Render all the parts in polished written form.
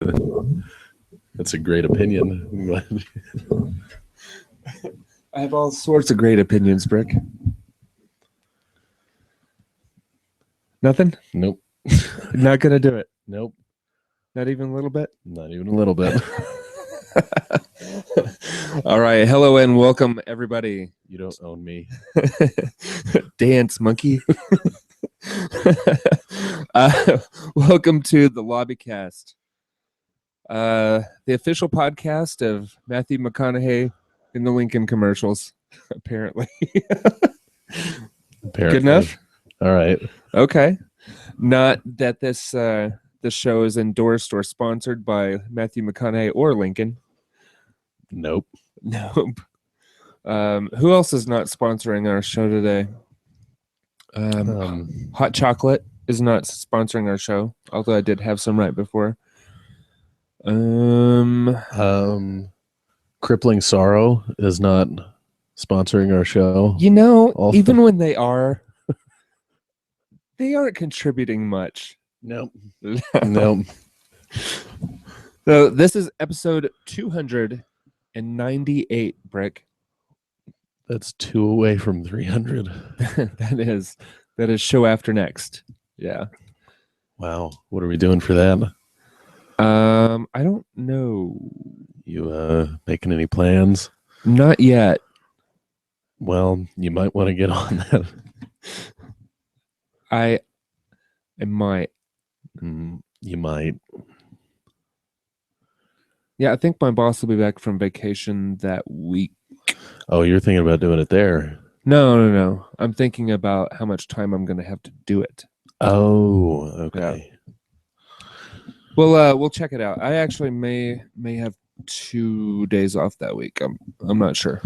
That's a great opinion. I have all sorts of great opinions, Brick. Nothing? Nope. Not going to do it. Nope. Not even a little bit? Not even a little bit. All right. Hello and welcome, everybody. You don't own me. Dance, monkey. Welcome to the Lobbycast, the official podcast of Matthew McConaughey in the Lincoln commercials, apparently. Good enough? All right. Okay. Not that this show is endorsed or sponsored by Matthew McConaughey or Lincoln. Nope. Nope. Who else is not sponsoring our show today? Hot Chocolate is not sponsoring our show, although I did have some right before. Crippling Sorrow is not sponsoring our show. You know, even when they are, they aren't contributing much. Nope. Nope. So this is episode 298, Brick. That's 2 away from 300. That is show after next. Yeah. Wow. What are we doing for that? I don't know. You making any plans? Not yet. Well, you might want to get on that. I might. You might. Yeah, I think my boss will be back from vacation that week. Oh, you're thinking about doing it there? No. I'm thinking about how much time I'm going to have to do it. Oh, okay. Yeah. Well, we'll check it out. I actually may have 2 days off that week. I'm not sure.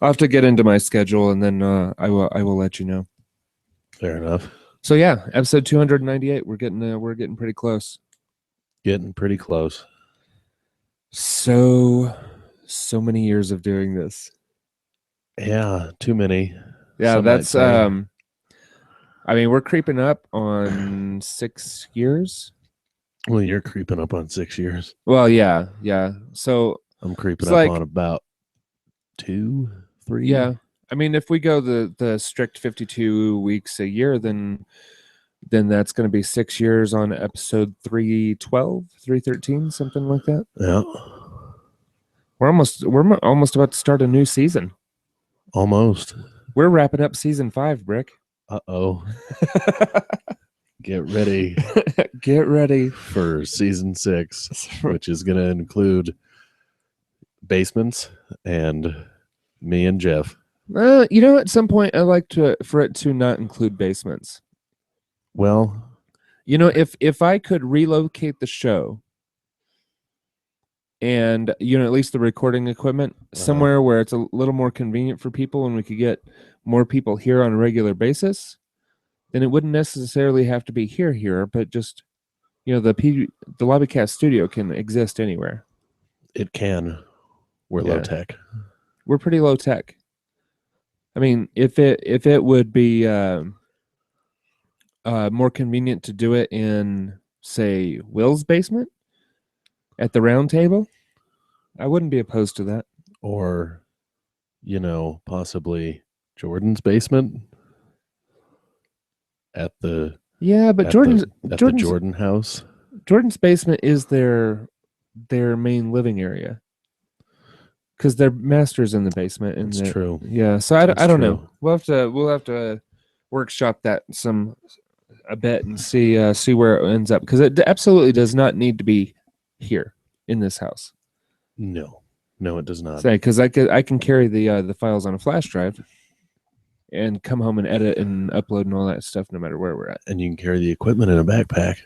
I'll have to get into my schedule, and then I will let you know. Fair enough. So yeah, episode 298. We're getting pretty close. Getting pretty close. So many years of doing this. Yeah, too many. Yeah, that's I mean, we're creeping up on 6 years. Well, you're creeping up on 6 years. Well, yeah. So I'm creeping up on about 2, 3. Yeah. I mean, if we go the strict 52 weeks a year, then that's going to be 6 years on episode 312, 313, something like that. Yeah. We're almost about to start a new season. Almost. We're wrapping up season 5, Brick. Uh-oh. Get ready. Get ready for season 6, which is going to include basements and me and Geoff. At some point I like for it to not include basements. Well, if I could relocate the show and at least the recording equipment somewhere where it's a little more convenient for people and we could get more people here on a regular basis, then it wouldn't necessarily have to be here, but just the Lobbycast studio can exist anywhere. It can. We're low tech. We're pretty low tech. I mean, if it would be more convenient to do it in, say, Will's basement at the round table, I wouldn't be opposed to that. Or, possibly Jordan's basement at the Jordan's Jordan house. Jordan's basement is their main living area because their master's in the basement. And it's true. Yeah, so I don't know. We'll have to workshop that a bit and see where it ends up, because it absolutely does not need to be here in this house. No, it does not. Because I can carry the files on a flash drive and come home and edit and upload and all that stuff no matter where we're at. And you can carry the equipment in a backpack.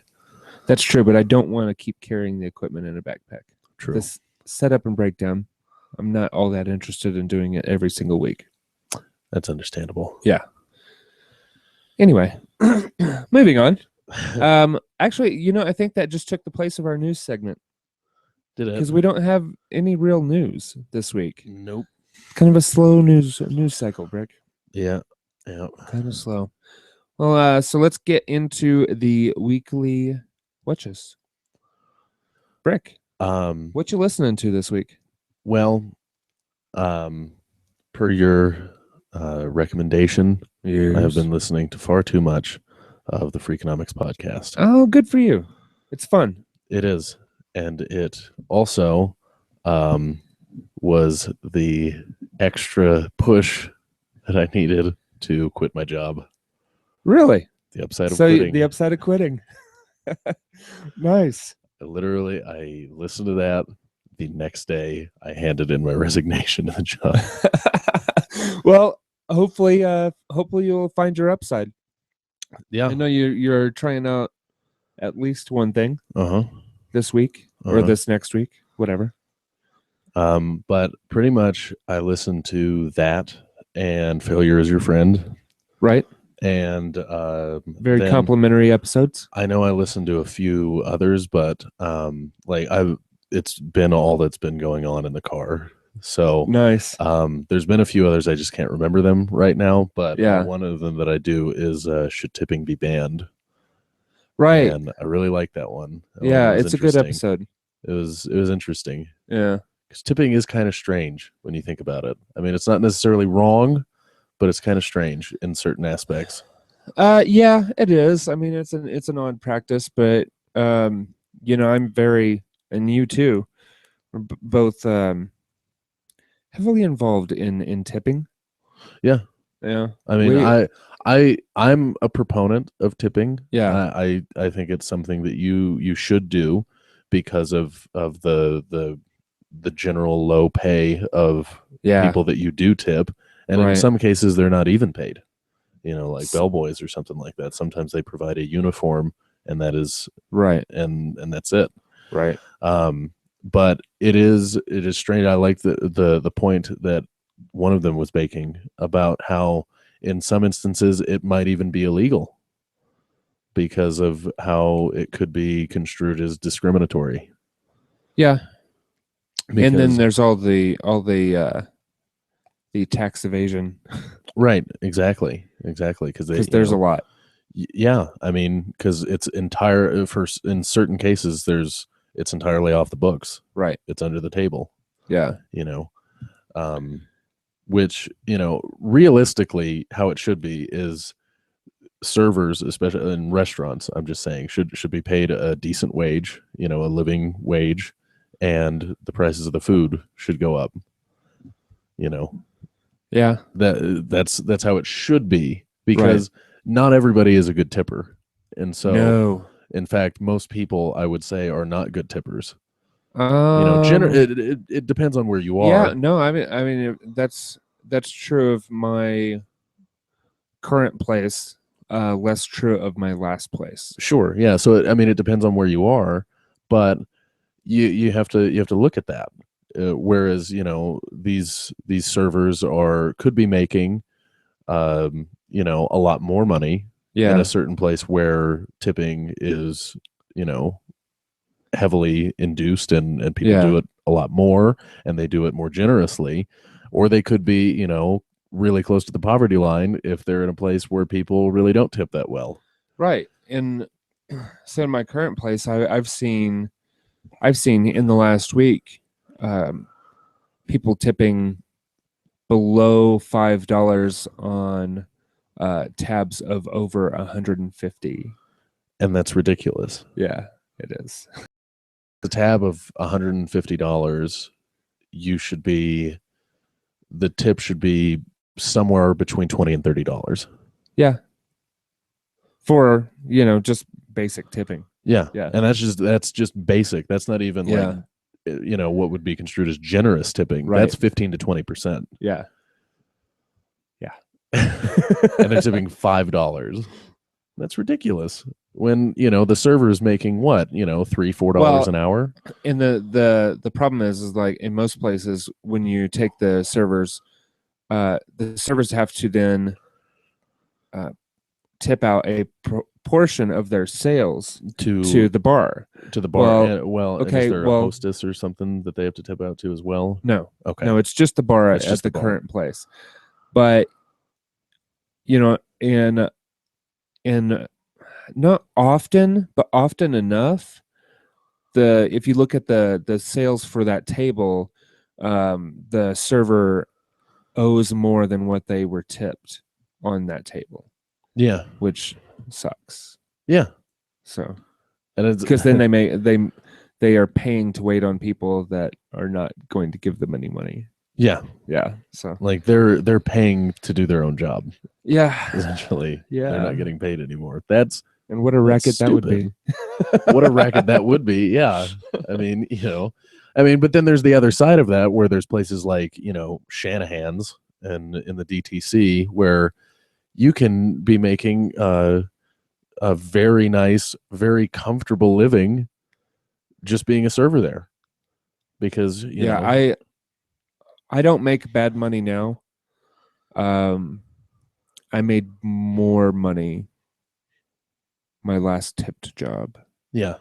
That's true, but I don't want to keep carrying the equipment in a backpack. True. This setup and breakdown, I'm not all that interested in doing it every single week. That's understandable. Yeah. Anyway, moving on. Actually, I think that just took the place of our news segment. Did it? Because we don't have any real news this week. Nope. Kind of a slow news cycle, Brick. Yeah. Kind of slow. Well, so let's get into the weekly Whatchas. Brick, Um, what you listening to this week? well, per your recommendation, I have been listening to far too much of the Freakonomics podcast. Oh, good for you. It's fun. It is. And it also was the extra push that I needed to quit my job. Really? The upside of So quitting. the upside of quitting. Nice. I listened to that. The next day, I handed in my resignation to the job. Well, hopefully you'll find your upside. Yeah. I know you're trying out at least one thing this week or this next week, whatever. But pretty much I listened to that and Failure is Your Friend. Right. And very complimentary episodes. I know I listened to a few others, but it's been all that's been going on in the car. So nice. There's been a few others, I just can't remember them right now, but yeah. One of them that I do is Should Tipping Be Banned? Right. And I really like that one. It's a good episode. It was interesting. Yeah. Because tipping is kind of strange when you think about it. I mean, it's not necessarily wrong, but it's kind of strange in certain aspects. Yeah, it is. I mean, it's an odd practice, but I'm very, and you too, are both heavily involved in tipping. Yeah. Yeah. I mean, I'm a proponent of tipping. Yeah. I think it's something that you should do because of the general low pay of people that you do tip. And in some cases, they're not even paid, like bellboys or something like that. Sometimes they provide a uniform and that is right. And that's it. Right. But it is strange. I like the point that one of them was making about how in some instances it might even be illegal because of how it could be construed as discriminatory. Yeah. And then there's all the tax evasion. Right. Exactly. Because there's a lot. Yeah. I mean, because it's in certain cases, it's entirely off the books. Right. It's under the table. Yeah. Which, realistically, how it should be is servers, especially in restaurants, I'm just saying, should be paid a decent wage, a living wage, and the prices of the food should go up. Yeah. That's how it should be, because not everybody is a good tipper. And so, in fact, most people, I would say, are not good tippers. It depends on where you are. Yeah, no, I mean that's true of my current place, less true of my last place. Sure, yeah. So it depends on where you are, but you have to look at that. Whereas these servers could be making a lot more money in a certain place where tipping is heavily induced and people do it a lot more and they do it more generously, or they could be really close to the poverty line if they're in a place where people really don't tip that well. Right. And so in my current place, I've seen in the last week people tipping below $5 on tabs of over 150, and that's ridiculous. Yeah, it is. The tab of $150, the tip should be somewhere between $20 and $30. Yeah. For, just basic tipping. Yeah. And that's just basic. That's not even what would be construed as generous tipping. Right. That's 15 to 20%. Yeah. And they're tipping $5. That's ridiculous. When the server is making what, $3-4 an hour. And the problem is like in most places when you take the servers have to then tip out a portion of their sales to the bar. Okay. Is there a hostess or something that they have to tip out to as well? No. Okay. No, it's just the bar at the current place. But and not often, but often enough, if you look at the sales for that table, the server owes more than what they were tipped on that table. Yeah, which sucks. Yeah. So, and it's because then they are paying to wait on people that are not going to give them any money. Yeah. Yeah. So like they're paying to do their own job. Yeah. Essentially. Yeah. They're not getting paid anymore. And what a racket that would be. What a racket that would be. Yeah. I mean, but then there's the other side of that where there's places like, Shanahan's and in the DTC where you can be making a very nice, very comfortable living just being a server there. Because, I don't make bad money now. I made more money my last tipped job. Yeah.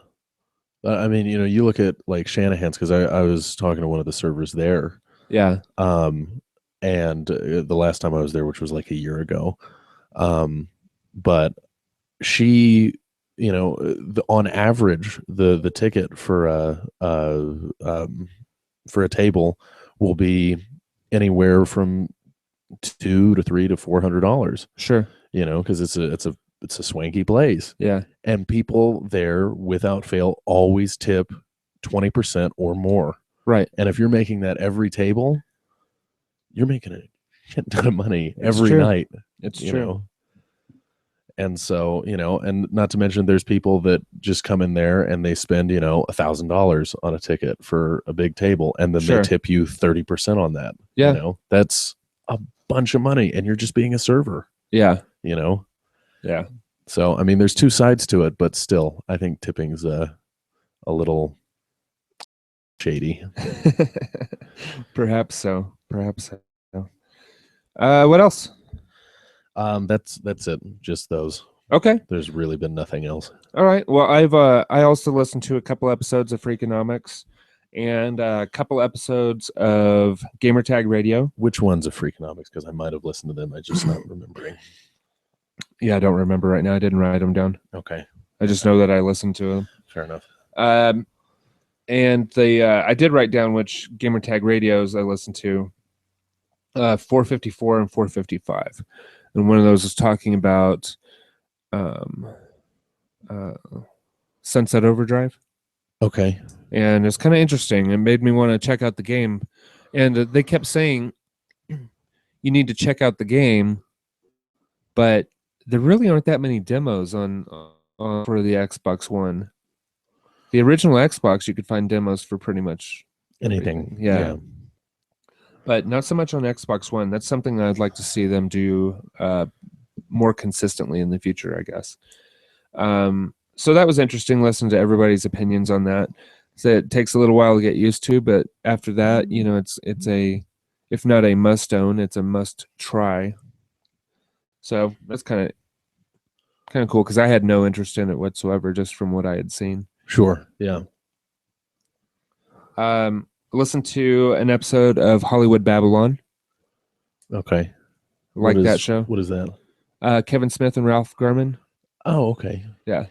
I mean, you look at like Shanahan's because I was talking to one of the servers there. Yeah. And the last time I was there, which was like a year ago, but she, on average, the ticket for a table will be anywhere from $200 to $300 to $400. Sure. Because it's a swanky place. Yeah. And people there, without fail, always tip 20% or more. Right. And if you're making that every table, you're making a shit ton of money every true. night. It's true. And so, and not to mention there's people that just come in there and they spend, $1,000 on a ticket for a big table. And then they tip you 30% on that. Yeah. That's a bunch of money. And you're just being a server. Yeah. Yeah. So, I mean, there's two sides to it, but still, I think tipping's a little shady. Perhaps so. What else? That's it. Just those. Okay. There's really been nothing else. All right. Well, I also listened to a couple episodes of Freakonomics and a couple episodes of Gamertag Radio. Which one's a Freakonomics? Because I might have listened to them. I just not remembering. Yeah, I don't remember right now. I didn't write them down. Okay. I just know that I listened to them. Fair enough. And I did write down which Gamertag radios I listened to. 454 and 455. And one of those was talking about Sunset Overdrive. Okay. And it's kind of interesting. It made me want to check out the game. And they kept saying, you need to check out the game, but there really aren't that many demos on for the Xbox One. The original Xbox, you could find demos for pretty much anything. Yeah. But not so much on Xbox One. That's something that I'd like to see them do more consistently in the future, I guess. So that was interesting. Listen to everybody's opinions on that. So it takes a little while to get used to, but after that, it's a, if not a must own, it's a must try. So that's kind of cool because I had no interest in it whatsoever, just from what I had seen. Sure. Yeah. Listen to an episode of Hollywood Babylon. Okay. That show. What is that? Kevin Smith and Ralph Garman. Oh, okay. Yeah.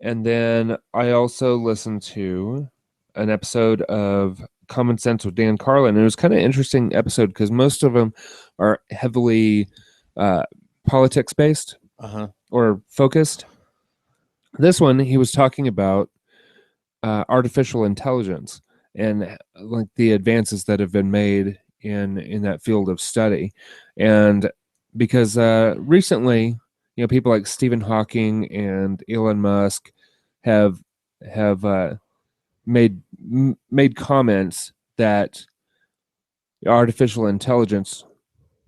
And then I also listened to an episode of Common Sense with Dan Carlin. And it was kind of an interesting episode because most of them are heavily politics based or focused. This one, he was talking about artificial intelligence and like the advances that have been made in that field of study. And because recently, people like Stephen Hawking and Elon Musk have made comments that artificial intelligence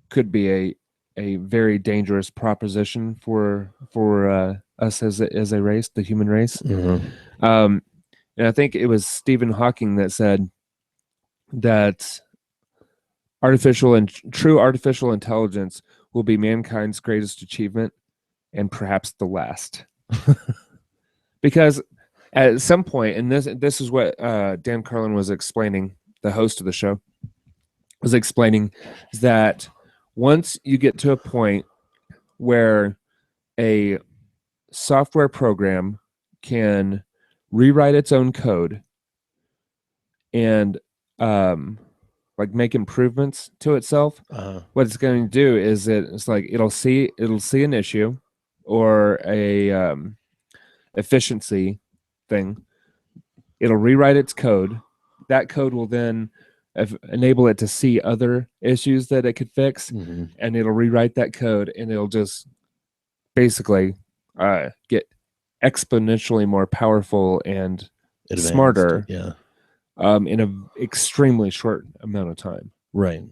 could be a very dangerous proposition for us as a race, the human race. Mm-hmm. And I think it was Stephen Hawking that said that true artificial intelligence will be mankind's greatest achievement and perhaps the last. Because at some point, and this is what Dan Carlin was explaining, the host of the show was explaining, is that once you get to a point where a software program can rewrite its own code and like make improvements to itself, what it's going to do is it's like it'll see an issue or a efficiency thing. It'll rewrite its code. That code will then enable it to see other issues that it could fix, and it'll rewrite that code, and it'll just basically get exponentially more powerful and Advanced, smarter, yeah, in an extremely short amount of time. Right.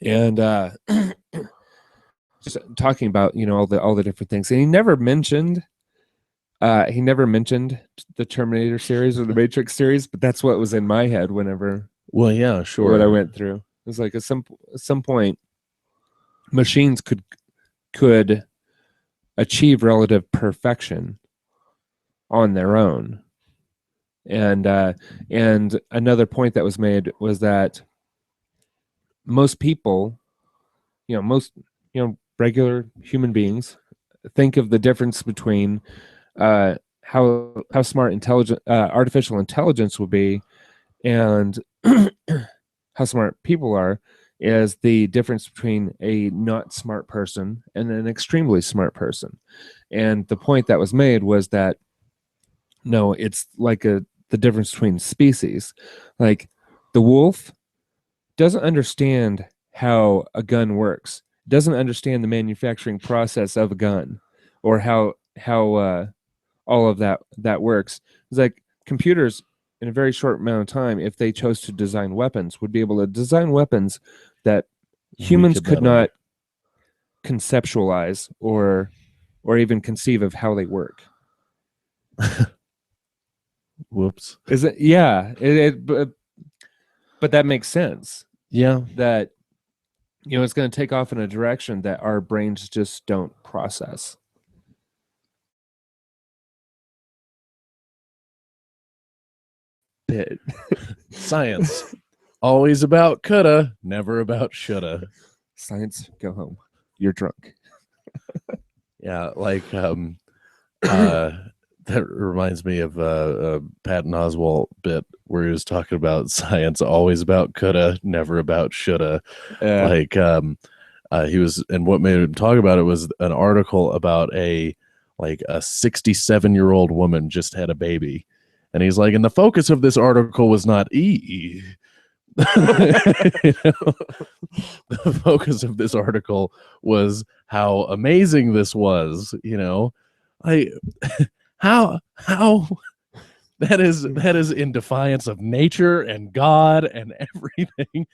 And just talking about all the different things, and he never mentioned the Terminator series or the Matrix series, but that's what was in my head whenever. Well, yeah, sure. What I went through, it was like at some point, machines could achieve relative perfection on their own, and another point that was made was that most people, regular human beings, think of the difference between how smart artificial intelligence will be and how smart people are is the difference between a not smart person and an extremely smart person. And the point that was made was that no, it's like the difference between species. Like the wolf doesn't understand how a gun works, doesn't understand the manufacturing process of a gun, or how all of that works. It's like computers in a very short amount of time, if they chose to design weapons, would be able to design weapons that humans could not conceptualize or even conceive of how they work. Whoops. Is it? Yeah. But that makes sense. Yeah. That it's going to take off in a direction that our brains just don't process. Bit. Science. Always about coulda, never about shoulda. Science, go home. You're drunk. Yeah, like that reminds me of a Patton Oswalt bit where he was talking about science always about coulda, never about shoulda. Like he was, and what made him talk about it was an article about a 67-year-old woman just had a baby. And he's like, and the focus of this article was not the focus of this article was how amazing this was, how that is in defiance of nature and God and everything.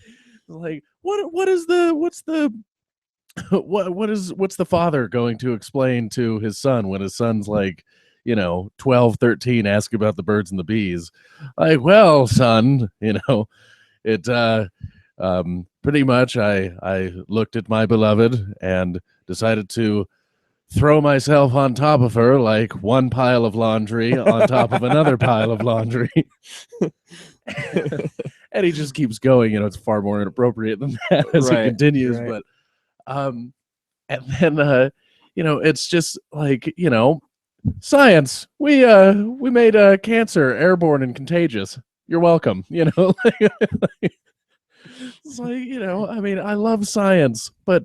Like what's the father going to explain to his son when his son's 12, 13, ask about the birds and the bees? Like, well, son, it pretty much I looked at my beloved and decided to throw myself on top of her like one pile of laundry on top of another pile of laundry. And he just keeps going. It's far more inappropriate than that as it continues. Right. But and then it's just like, science, we made cancer airborne and contagious. You're welcome. It's like, I mean, I love science, but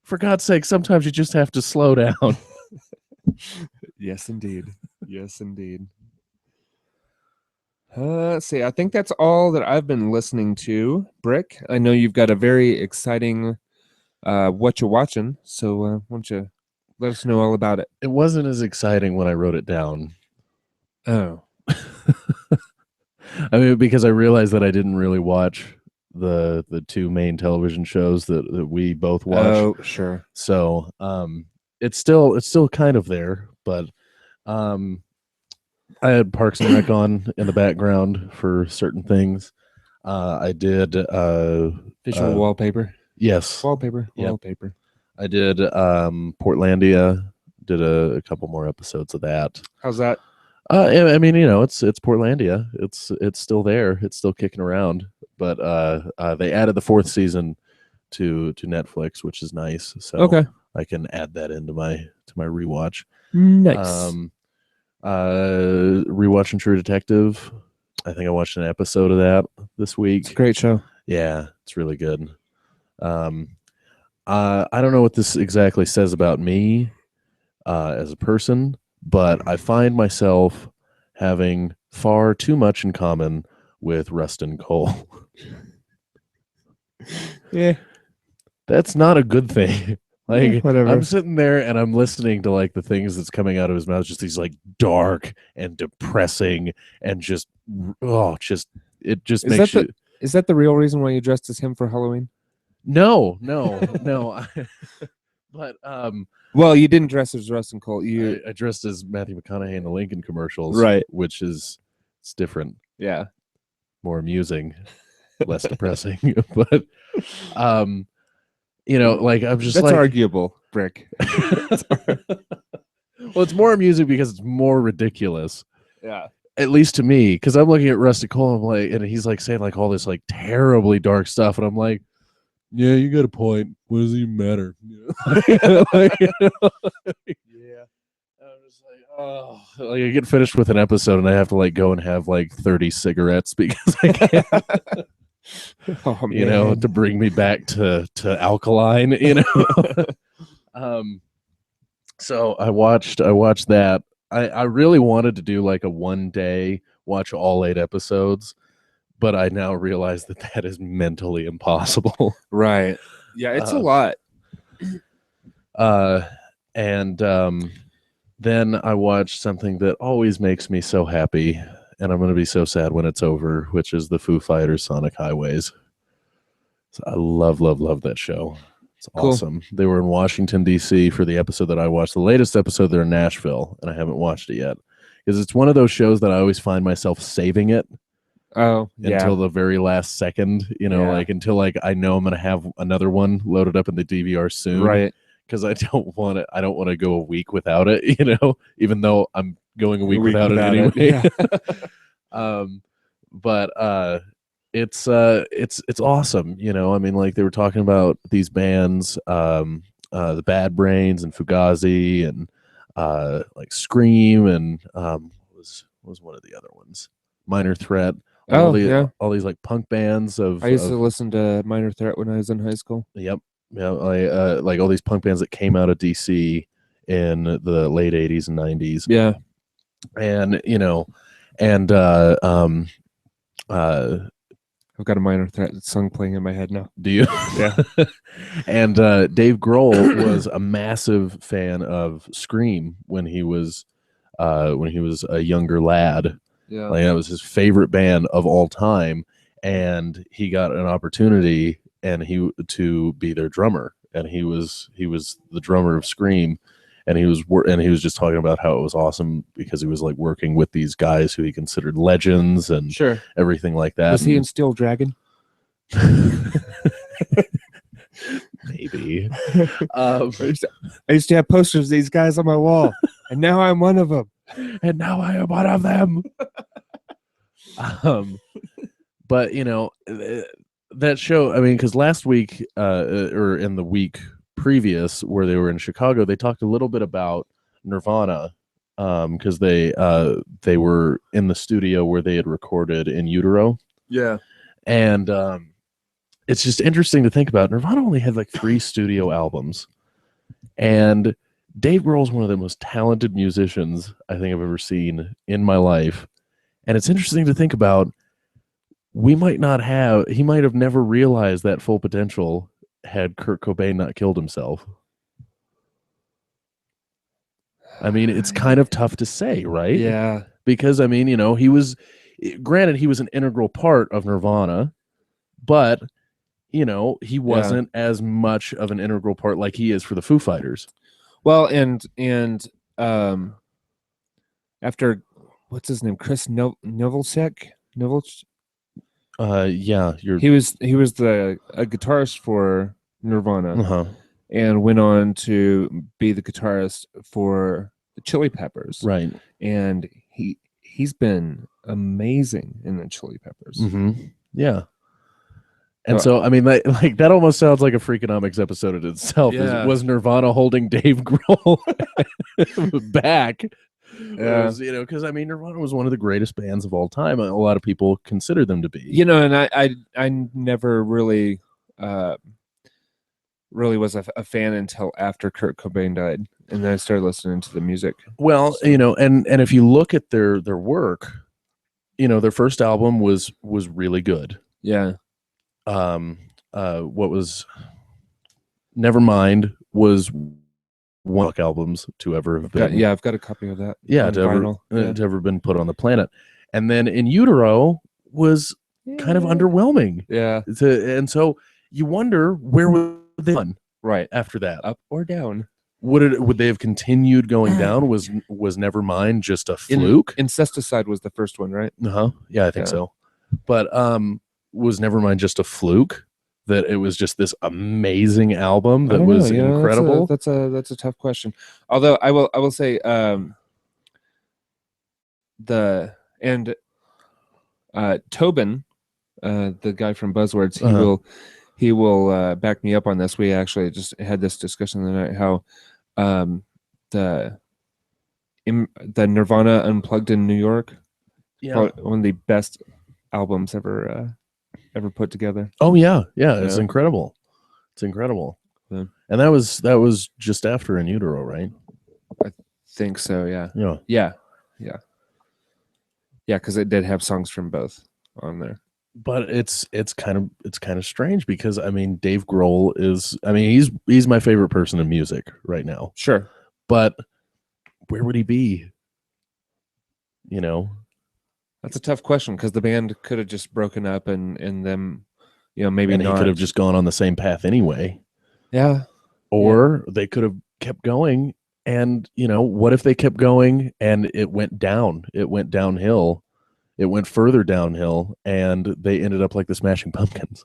for God's sake, sometimes you just have to slow down. Yes, indeed. Yes, indeed. Let's see. I think that's all that I've been listening to. Brick, I know you've got a very exciting what you're watching, so why don't you let us know all about it? It wasn't as exciting when I wrote it down. Oh. I mean, because I realized that I didn't really watch the two main television shows that we both watch. Oh, sure. So it's still kind of there, but I had Parks and Rec on in the background for certain things. I did visual wallpaper. Yes. Wallpaper. Yep. Wallpaper. I did Portlandia, did a couple more episodes of that. How's that? I mean, it's Portlandia. It's still there. It's still kicking around. But they added the 4th season to Netflix, which is nice. So okay, I can add that into my rewatch. Nice. Rewatching True Detective. I think I watched an episode of that this week. It's a great show. Yeah, it's really good. I don't know what this exactly says about me as a person, but I find myself having far too much in common with Rustin Cole. Yeah, that's not a good thing. Like, whatever. I'm sitting there and I'm listening to like the things that's coming out of his mouth, just these like dark and depressing and just it just makes you. Is that the real reason why you dressed as him for Halloween? No. But well, you didn't dress as Rustin Cole. I dressed as Matthew McConaughey in the Lincoln commercials, right? Which it's different. Yeah, more amusing, less depressing. But like I'm just that's like arguable, Brick. Well, it's more amusing because it's more ridiculous. Yeah. At least to me, because I'm looking at Rusty Cole, I'm like, and he's like saying like all this like terribly dark stuff, and I'm like, yeah, you got a point. What does it even matter? Yeah. I'm just like, oh, like I get finished with an episode and I have to like go and have like 30 cigarettes because I can't. To bring me back to alkaline, So I watched that. I really wanted to do like a one day watch all 8 episodes, but I now realize that is mentally impossible. Right. Yeah, it's a lot. And then I watched something that always makes me so happy, and I'm going to be so sad when it's over, which is the Foo Fighters Sonic Highways. So I love that show. It's awesome. Cool. They were in Washington, D.C. for the episode that I watched. The latest episode, they're in Nashville, and I haven't watched it yet. Because it's one of those shows that I always find myself saving it. Until the very last second, like until like I know I'm going to have another one loaded up in the DVR soon. Right. Because I don't want to go a week without it, even though I'm going a week without it anyway. Yeah. But it's awesome. I mean, like they were talking about these bands, the Bad Brains and Fugazi and like Scream and what was one of the other ones? Minor Threat. All these like punk bands I used to listen to Minor Threat when I was in high school. Yep. Yeah, like all these punk bands that came out of DC in the late 80s and 90s. Yeah. And I've got a Minor Threat song playing in my head now. Do you? Yeah. And Dave Grohl was a massive fan of Scream when he was a younger lad. Yeah. Like that was his favorite band of all time, and he got an opportunity to be their drummer, and he was the drummer of Scream, and he was just talking about how it was awesome because he was like working with these guys who he considered legends and everything like that. Was he in Steel Dragon? Maybe. I used to have posters of these guys on my wall, and now I'm one of them. And now I am one of them. But that show, I mean, because last week or in the week previous where they were in Chicago, they talked a little bit about Nirvana because they were in the studio where they had recorded In Utero. Yeah. And it's just interesting to think about. Nirvana only had like 3 studio albums, and Dave Grohl is one of the most talented musicians I think I've ever seen in my life. And it's interesting to think about. He might have never realized that full potential had Kurt Cobain not killed himself. I mean, it's kind of tough to say, right? Yeah. Because, I mean, he was an integral part of Nirvana, but, he wasn't as much of an integral part like he is for the Foo Fighters. Well, and after, what's his name? Chris Novoselic? Yeah, he was a guitarist for Nirvana, and went on to be the guitarist for the Chili Peppers, right? And he's been amazing in the Chili Peppers. Mm-hmm. Yeah, and so I mean, that almost sounds like a Freakonomics episode in itself. Yeah. Was Nirvana holding Dave Grohl back? Was, because I mean, Nirvana was one of the greatest bands of all time. A lot of people consider them to be. And I never really was a fan until after Kurt Cobain died, and then I started listening to the music. Well, and if you look at their work, their first album was really good. Yeah. What was Nevermind was one of the albums to ever have been. I've got a copy of that. Yeah, to ever been put on the planet. And then In Utero was kind of underwhelming. Yeah. And so you wonder, where would they run right after that? Up or down? Would they have continued going down? Was Nevermind just a fluke? Incesticide was the first one, right? Yeah, I think so. But was Nevermind just a fluke? That it was just this amazing album that was incredible? That's a tough question. Although I will say Tobin, the guy from Buzzwords, he will back me up on this. We actually just had this discussion the night how the Nirvana Unplugged in New York, one of the best albums ever put together. Oh yeah. It's incredible. Yeah. And that was just after In Utero, right? I think so. Yeah. Because it did have songs from both on there. But it's kind of strange because I mean Dave Grohl is he's my favorite person in music right now. Sure. But where would he be? That's a tough question because the band could have just broken up and them, maybe and not. He could have just gone on the same path anyway. Yeah. Or they could have kept going, and what if they kept going and it went down? It went downhill. It went further downhill, and they ended up like the Smashing Pumpkins.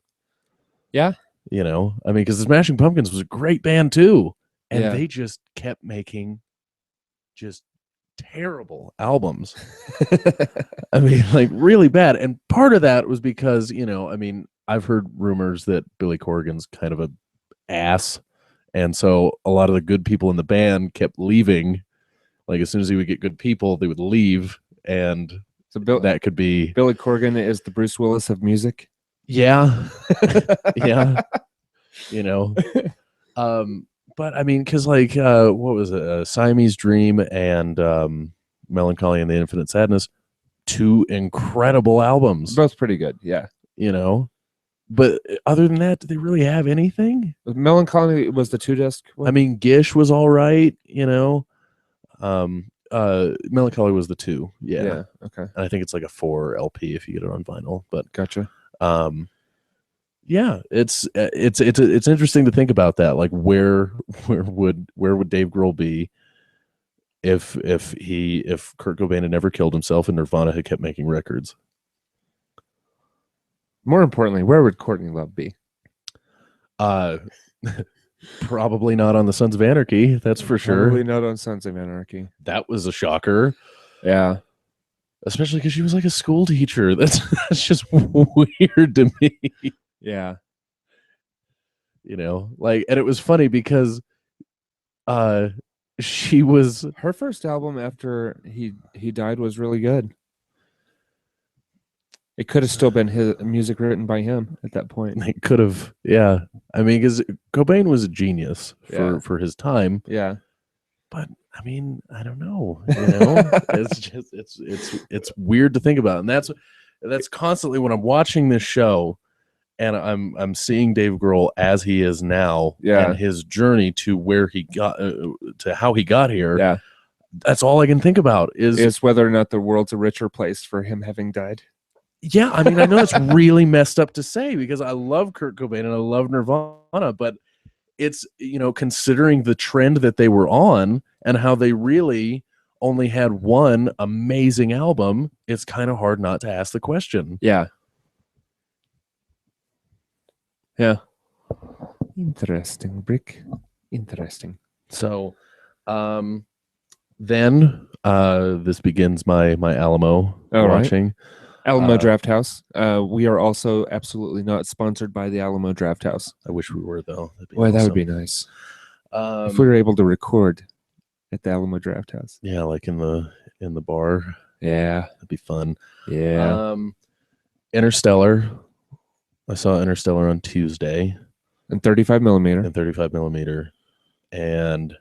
Yeah. Because the Smashing Pumpkins was a great band too, and they just kept making just terrible albums. Like really bad. And part of that was because, I've heard rumors that Billy Corgan's kind of a ass. And so a lot of the good people in the band kept leaving. Like as soon as he would get good people, they would leave. And so that could be Billy Corgan is the Bruce Willis of music. Yeah. Yeah. But because like what was it? Siamese Dream and Melancholy and the Infinite Sadness, 2 incredible albums. Both pretty good, yeah. But other than that, do they really have anything? Melancholy was the 2-disc one? Gish was all right, Melancholy was the 2. Yeah. Okay. And I think it's like a 4 LP if you get it on vinyl. But gotcha. Yeah, it's interesting to think about that. Like where would Dave Grohl be if Kurt Cobain had never killed himself and Nirvana had kept making records? More importantly, where would Courtney Love be? Probably not on the Sons of Anarchy, that's for sure. Probably not on Sons of Anarchy. That was a shocker. Yeah. Especially because she was like a school teacher. That's just weird to me. Yeah. And it was funny because she was her first album after he died was really good. It could have still been his music written by him at that point. It could have, yeah. Because Cobain was a genius for his time. Yeah. But I don't know. It's just it's weird to think about, and that's constantly when I'm watching this show, and I'm seeing Dave Grohl as he is now, and his journey to where he got to how he got here. Yeah, that's all I can think about is whether or not the world's a richer place for him having died. Yeah, I know it's really messed up to say because I love Kurt Cobain and I love Nirvana, but it's, considering the trend that they were on and how they really only had one amazing album, it's kind of hard not to ask the question. Yeah. Yeah. Interesting, Brick. Interesting. So, then this begins my Alamo watching. Right. Alamo Draft House. We are also absolutely not sponsored by the Alamo Draft House. I wish we were, though. Boy, that would be nice. If we were able to record at the Alamo Draft House. Yeah, like in the in the bar. Yeah. That'd be fun. Yeah. Interstellar. I saw Interstellar on Tuesday. And 35 millimeter. And 35 millimeter. And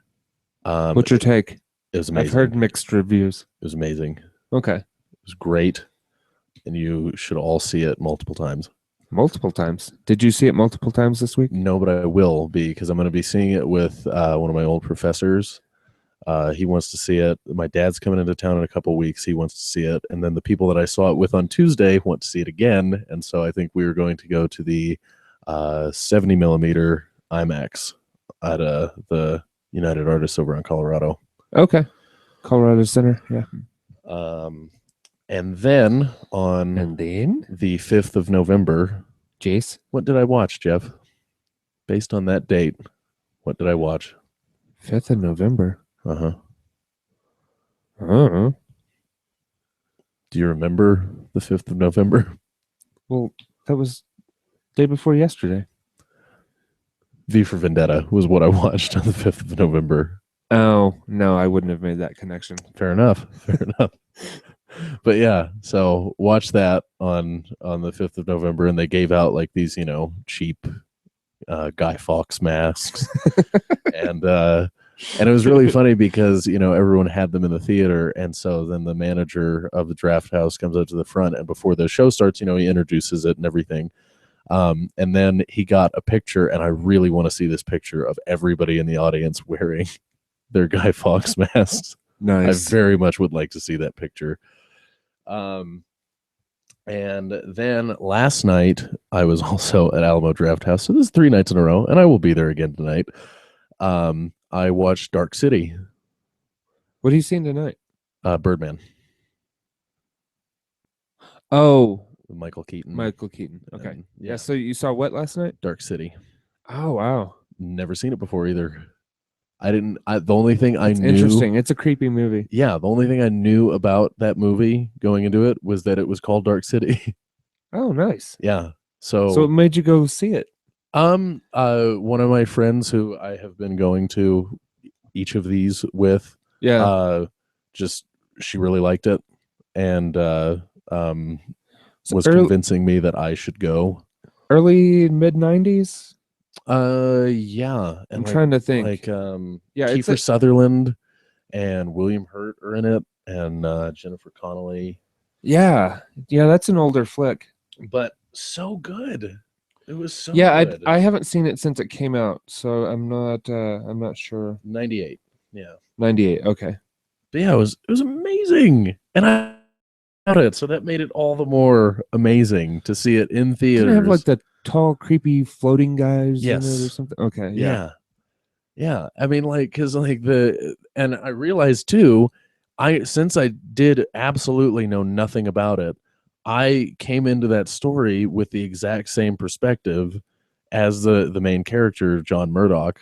what's your take? It was amazing. I've heard mixed reviews. It was amazing. Okay. It was great. And you should all see it multiple times. Multiple times. Did you see it multiple times this week? No, but I will be, because I'm going to be seeing it with one of my old professors. He wants to see it. My dad's coming into town in a couple of weeks. He wants to see it. And then the people that I saw it with on Tuesday want to see it again. And so I think we are going to go to the 70 millimeter IMAX at the United Artists over in Colorado. Okay. Colorado Center. Yeah. And then on the 5th of November, Jace, what did I watch, Geoff? Based on that date, what did I watch? 5th of November. Uh-huh. Uh-huh. Do you remember the 5th of November? Well, that was day before yesterday. V for Vendetta was what I watched on the 5th of November. Oh, no, I wouldn't have made that connection. Fair enough. But yeah, so watch that on the 5th of November, and they gave out like these, cheap Guy Fawkes masks. and it was really funny because, everyone had them in the theater. And so then the manager of the draft house comes up to the front, and before the show starts, he introduces it and everything. And then he got a picture, and I really want to see this picture of everybody in the audience wearing their Guy Fawkes masks. Nice. I very much would like to see that picture. And then last night I was also at Alamo Draft House. So this is 3 nights in a row, and I will be there again tonight. I watched Dark City. What are you seeing tonight? Birdman. Oh, Michael Keaton. Okay. And, yeah. So you saw what last night? Dark City. Oh, wow. Never seen it before either. The only thing I knew. Interesting. It's a creepy movie. Yeah. The only thing I knew about that movie going into it was that it was called Dark City. Oh, nice. Yeah. So what made you go see it? One of my friends who I have been going to each of these with, she really liked it, and was convincing me that I should go. Early mid-90s? Yeah. And I'm trying to think. Like, Kiefer Sutherland and William Hurt are in it, and Jennifer Connelly. Yeah. Yeah, that's an older flick. But so good. It was so good. I haven't seen it since it came out, so I'm not sure. 98. Yeah. 98, okay. But yeah, it was amazing. And I got it, so that made it all the more amazing to see it in theaters. Didn't it have like the tall, creepy floating guys in it or something? Okay. Yeah. I mean, like, because like and I realized too, since I did absolutely know nothing about it, I came into that story with the exact same perspective as the main character, John Murdoch,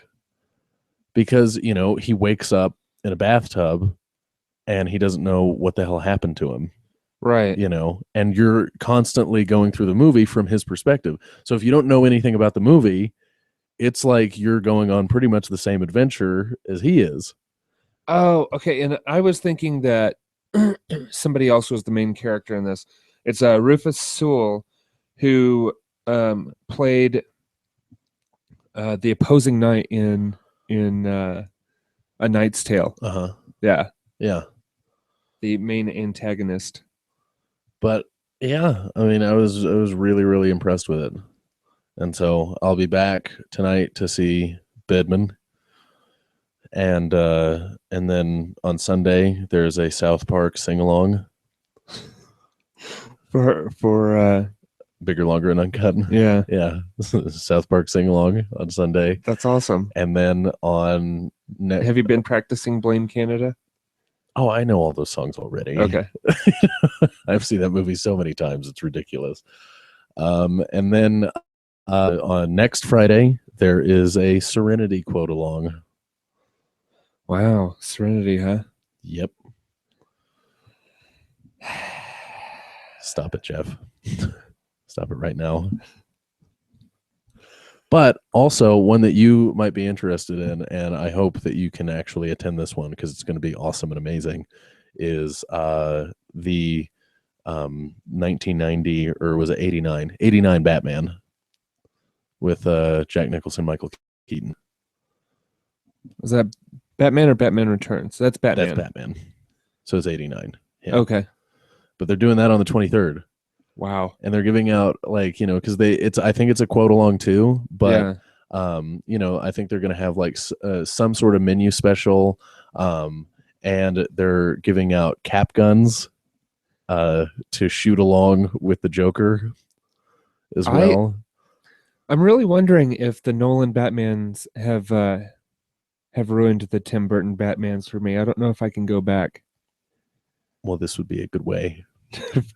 because, he wakes up in a bathtub and he doesn't know what the hell happened to him. Right. And you're constantly going through the movie from his perspective. So if you don't know anything about the movie, it's like you're going on pretty much the same adventure as he is. Oh, okay. And I was thinking that somebody else was the main character in this. It's Rufus Sewell, who played the opposing knight in A Knight's Tale. Uh-huh. Yeah. Yeah. The main antagonist. But yeah, I mean, I was really, really impressed with it. And so I'll be back tonight to see Birdman. And then on Sunday there's a South Park sing-along. For Bigger, Longer, and Uncut. Yeah. Yeah. South Park sing-along on Sunday. That's awesome. And then on have you been practicing Blame Canada? Oh, I know all those songs already. Okay. I've seen that movie so many times, it's ridiculous. And then on next Friday there is a Serenity quote along. Wow, Serenity, huh? Yep. Stop it, Geoff. Stop it right now. But also one that you might be interested in, and I hope that you can actually attend this one because it's going to be awesome and amazing, is the 1990, or was it 89 Batman with Jack Nicholson, Michael Keaton. Was that Batman or Batman Returns? That's Batman. That's Batman. So it's 89. Yeah. Okay. But they're doing that on the 23rd. Wow. And they're giving out, like, you know, because I think it's a quote along too, but you know, I think they're going to have like some sort of menu special, and they're giving out cap guns to shoot along with the Joker as well. I'm really wondering if the Nolan Batmans have ruined the Tim Burton Batmans for me. I don't know if I can go back. Well, this would be a good way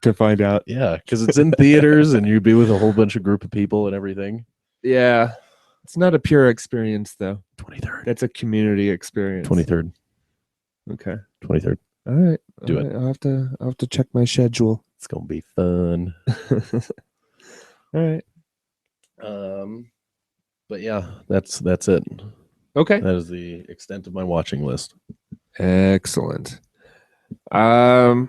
to find out. Yeah, because it's in theaters and you'd be with a whole bunch of group of people and everything. Yeah. It's not a pure experience, though. 23rd. That's a community experience. 23rd. Okay. 23rd. All right. Do it. I'll have to check my schedule. It's gonna be fun. All right. But yeah, that's it. Okay. That is the extent of my watching list. Excellent. So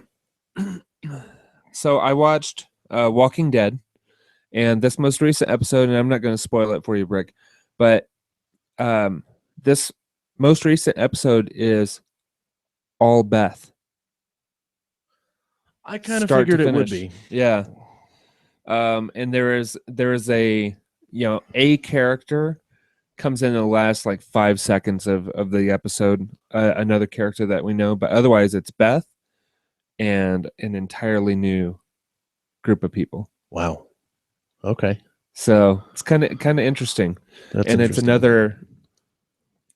I watched Walking Dead, and this most recent episode, and I'm not going to spoil it for you, Brick, but this most recent episode is all Beth. I kind of figured it would be. Yeah. And there is a, you know, a character comes in the last like 5 seconds of the episode, another character that we know, but otherwise it's Beth and an entirely new group of people. Wow. Okay. So it's kind of interesting. It's another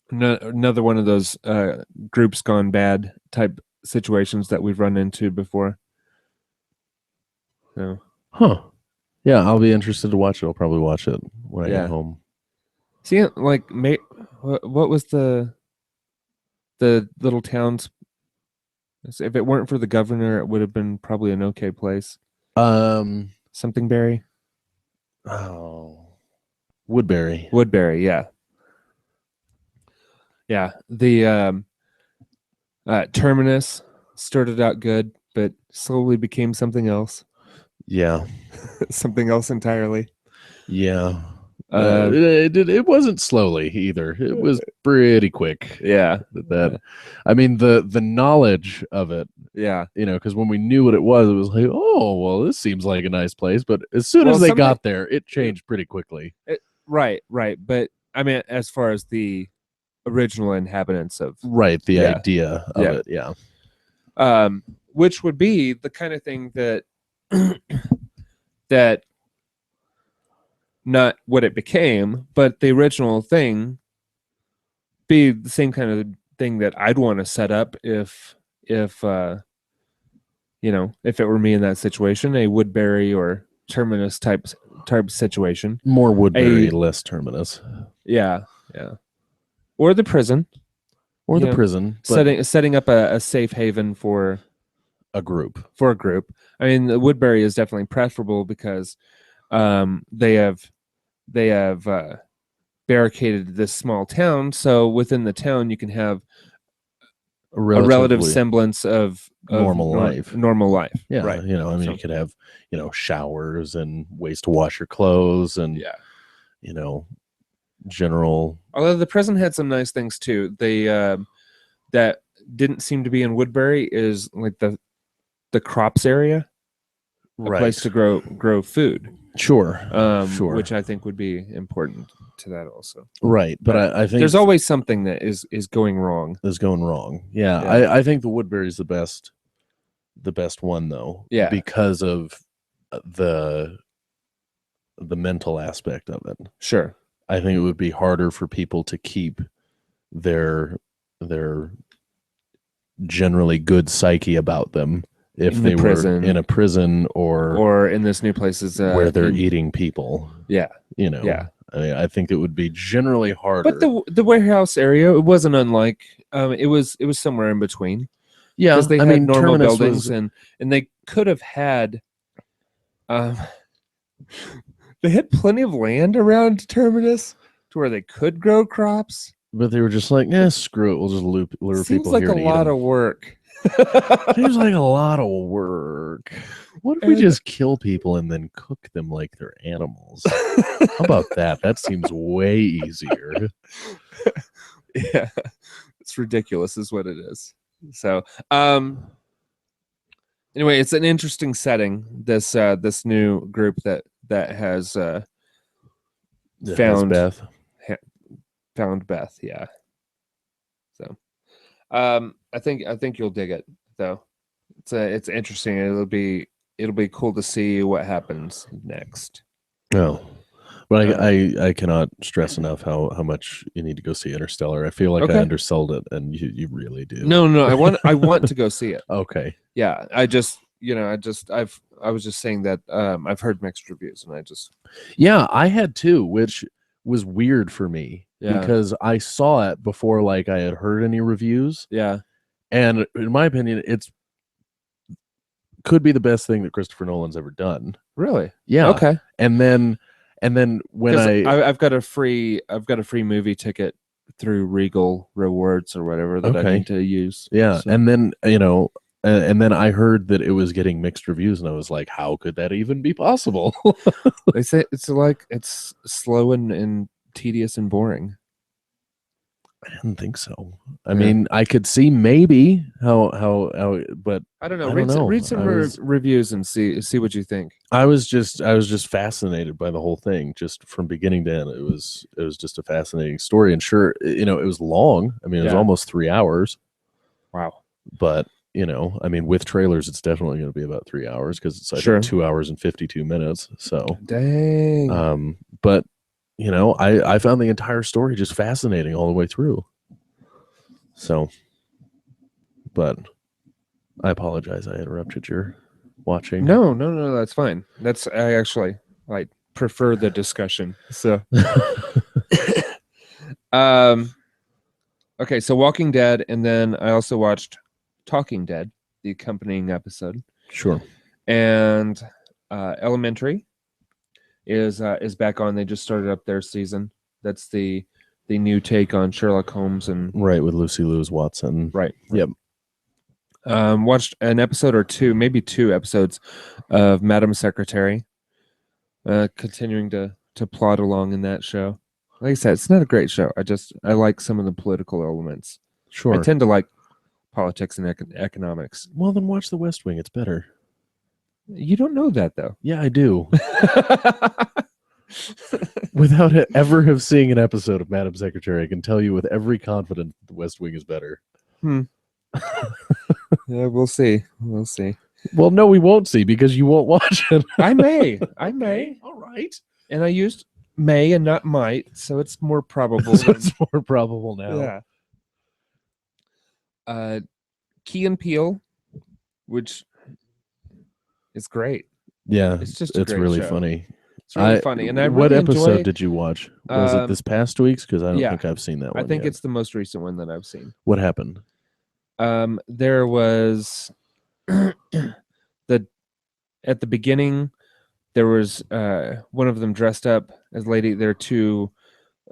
one of those groups gone bad type situations that we've run into before. So. Huh. Yeah, I'll be interested to watch it. I'll probably watch it when I get home. See, like, what was the little towns? If it weren't for the governor, it would have been probably an okay place. Something Berry. Oh, Woodbury. Woodbury, yeah. Yeah, the Terminus started out good, but slowly became something else. Yeah. Something else entirely. Yeah. It wasn't slowly either. It was pretty quick. Yeah. I mean, the knowledge of it. Yeah. You know, because when we knew what it was like, oh, well, this seems like a nice place. But as soon as they got there, it changed pretty quickly. Right. But I mean, as far as the original inhabitants of the idea of it, yeah. Which would be the kind of thing that that not what it became, but the original thing be the same kind of thing that I'd want to set up if you know, if it were me in that situation, a Woodbury or Terminus type situation. More Woodbury, less Terminus. Yeah. Or the prison. Or the prison. Setting up a safe haven for a group. I mean, the Woodbury is definitely preferable because they have barricaded this small town. So within the town, you can have a relative semblance of normal life. Yeah, right. You know, I mean, you could have, you know, showers and ways to wash your clothes and you know, general. Although the prison had some nice things too. They that didn't seem to be in Woodbury is like the crops area, a place to grow food. Sure. Which I think would be important to that also. Right, but I think there's always something that is going wrong. Yeah. I think the Woodbury is the best one though. Yeah. Because of the mental aspect of it. Sure. I think it would be harder for people to keep their generally good psyche about them if they were in a prison or in this new places where they're eating people. Yeah. You know. Yeah. I mean, I think it would be generally harder. But the warehouse area, it wasn't unlike it was somewhere in between. Yeah. Because they had normal buildings and they could have had they had plenty of land around Terminus to where they could grow crops. But they were just like, screw it. We'll just lure people here. Seems like a lot of work. Seems like a lot of work. What if we just kill people and then cook them like they're animals? How about that? That seems way easier. Yeah, it's ridiculous is what it is. So anyway, it's an interesting setting, this new group that has found Beth. Found Beth. Yeah. So I think you'll dig it, though. It's interesting. It'll be cool to see what happens next. No. But I cannot stress enough how much you need to go see Interstellar. I feel like I undersold it, and you really do. No, I want to go see it. Okay. Yeah, I was just saying that I've heard mixed reviews, and I had too, which was weird for me because I saw it before like I had heard any reviews. Yeah. And in my opinion, it's could be the best thing that Christopher Nolan's ever done. Really? Yeah. Okay. And then when I've got a free movie ticket through Regal Rewards or whatever that I need to use. Yeah. So. And then, and then I heard that it was getting mixed reviews, and I was like, how could that even be possible? They say it's slow and tedious and boring. I didn't think so. I mean, I could see maybe how, but I don't know. Read some reviews and see what you think. I was just fascinated by the whole thing, just from beginning to end. It was just a fascinating story, and sure, it was long. I mean, it was almost 3 hours. Wow. But I mean, with trailers, it's definitely going to be about 3 hours because it's think 2 hours and 52 minutes. So dang. But I found the entire story just fascinating all the way through. So, but I apologize. I interrupted your watching. No, that's fine. I actually prefer the discussion. So, okay. So Walking Dead. And then I also watched Talking Dead, the accompanying episode. Sure. And Elementary is back on. They just started up their season. That's the new take on Sherlock Holmes and with Lucy Liu Watson. Right. Yep. Watched an episode or two, maybe 2 episodes of Madam Secretary. Continuing to plod along in that show. Like I said, it's not a great show. I like some of the political elements. Sure. I tend to like politics and economics. Well, then watch The West Wing. It's better. You don't know that, though. Yeah, I do. Without ever have seen an episode of Madam Secretary, I can tell you with every confidence that The West Wing is better. Yeah, we'll see. We'll see. Well, no, we won't see because you won't watch it. I may. All right. And I used may and not might, so it's more probable. So it's more probable now. Yeah. Key and Peele, which is great. Yeah, it's really show. Funny. It's really funny. And I really what episode did you watch? Was it this past week's? Because I don't think I've seen that one. I think it's the most recent one that I've seen. What happened? There was at the beginning, there was one of them dressed up as lady. There are 2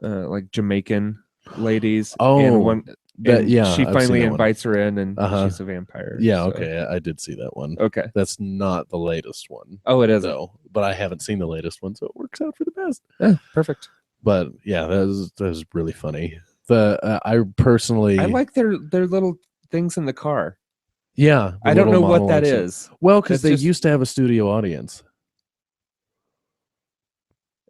like Jamaican ladies. Oh, and one. She finally invites her in, and she's a vampire. Yeah, so. Okay, I did see that one. Okay, that's not the latest one. Oh, it isn't. No, but I haven't seen the latest one, so it works out for the best. Perfect. But yeah, that was really funny. I personally like their little things in the car. Yeah, I don't know what that is. Well, because they used to have a studio audience.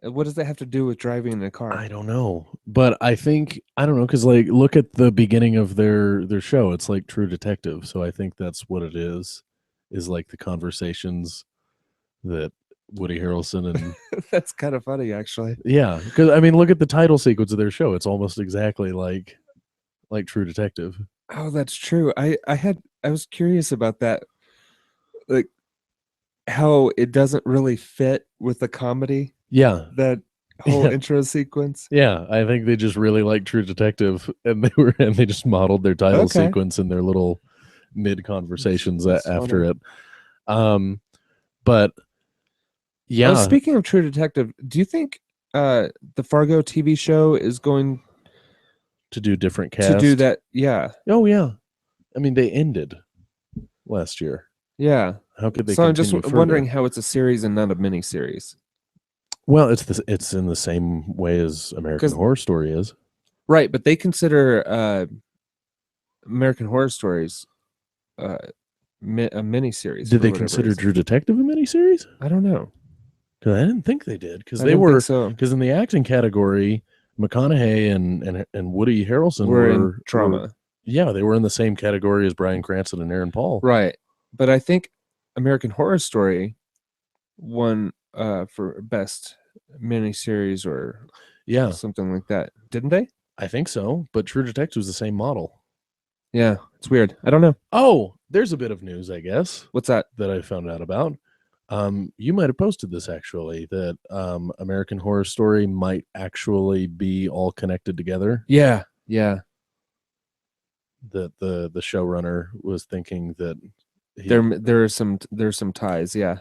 What does that have to do with driving in a car? I don't know, but I don't know, because like look at the beginning of their show. It's like True Detective, so I think that's what it is like the conversations that Woody Harrelson and that's kind of funny, actually. Yeah, because I mean, look at the title sequence of their show. It's almost exactly like True Detective. Oh, that's true. I was curious about that, like how it doesn't really fit with the comedy. Yeah, that whole intro sequence. Yeah, I think they just really like True Detective, and they just modeled their title sequence and their little mid conversations after it. But yeah. Speaking of True Detective, do you think the Fargo TV show is going to do different cast? To do that, yeah. Oh yeah. I mean, they ended. last year. Yeah. How could they? So I'm just further? wondering how it's a series and not a mini series. Well, it's in the same way as American Horror Story is. Right, but they consider American Horror Stories a miniseries. Did they consider True Detective a miniseries? I don't know. Because I didn't think they did. Because they were. Because in the acting category, McConaughey and Woody Harrelson were in drama. Yeah, they were in the same category as Bryan Cranston and Aaron Paul. Right, but I think American Horror Story won for best miniseries or something like that. Didn't they? I think so. But True Detective was the same model. Yeah, it's weird. I don't know. Oh, there's a bit of news, I guess. What's that? That I found out about. You might have posted this actually, that American Horror Story might actually be all connected together. Yeah. That the showrunner was thinking that there's some ties. Yeah.